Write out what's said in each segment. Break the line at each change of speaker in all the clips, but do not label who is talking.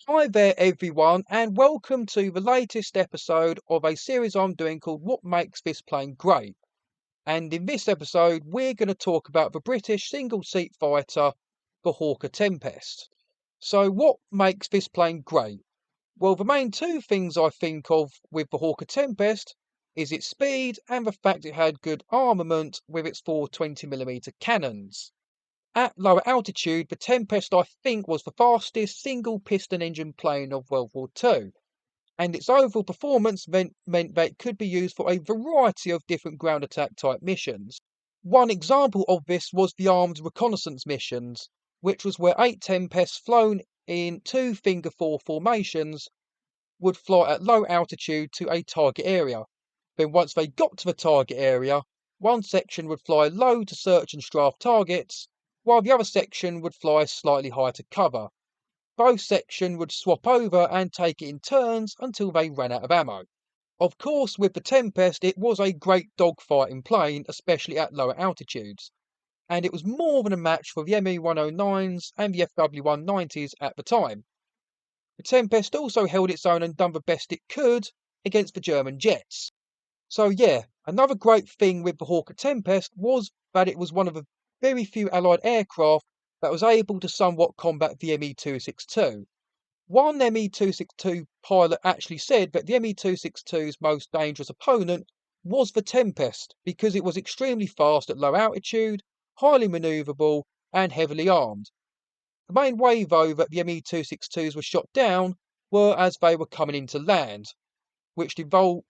Hi there, everyone, and welcome to the latest episode of a series I'm doing called What Makes This Plane Great. And in this episode, we're going to talk about the British single seat fighter, the Hawker Tempest. So, what makes this plane great? Well, the main two things I think of with the Hawker Tempest is its speed and the fact it had good armament with its four 20mm cannons. At lower altitude, the Tempest, I think, was the fastest single piston engine plane of World War II, and its overall performance meant that it could be used for a variety of different ground attack type missions. One example of this was the armed reconnaissance missions, which was where 8 Tempests flown in two finger four formations would fly at low altitude to a target area. Then once they got to the target area, one section would fly low to search and strafe targets, while the other section would fly slightly higher to cover. Both sections would swap over and take it in turns until they ran out of ammo. Of course, with the Tempest, it was a great dogfighting plane, especially at lower altitudes, and it was more than a match for the ME-109s and the FW-190s at the time. The Tempest also held its own and done the best it could against the German jets. So yeah, another great thing with the Hawker Tempest was that it was one of the very few Allied aircraft that was able to somewhat combat the ME-262. One ME-262 pilot actually said that the ME-262's most dangerous opponent was the Tempest because it was extremely fast at low altitude, highly manoeuvrable, and heavily armed. The main way, though, that the ME-262s were shot down were as they were coming into land, which involved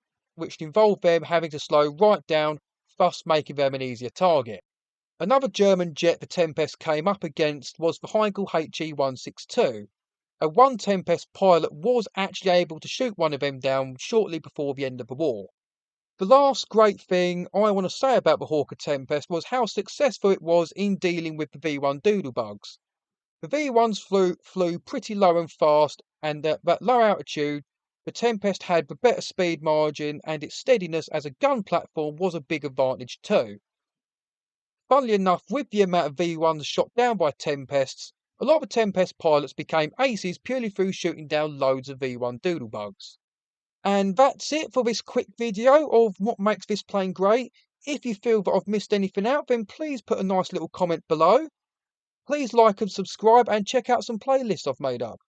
them having to slow right down, thus making them an easier target. Another German jet the Tempest came up against was the Heinkel HE-162. One Tempest pilot was actually able to shoot one of them down shortly before the end of the war. The last great thing I want to say about the Hawker Tempest was how successful it was in dealing with the V1 doodlebugs. The V1s flew pretty low and fast, and at that low altitude, the Tempest had the better speed margin, and its steadiness as a gun platform was a big advantage too. Funnily enough, with the amount of V1s shot down by Tempests, a lot of the Tempest pilots became aces purely through shooting down loads of V1 doodlebugs. And that's it for this quick video of what makes this plane great. If you feel that I've missed anything out, then please put a nice little comment below. Please like and subscribe and check out some playlists I've made up.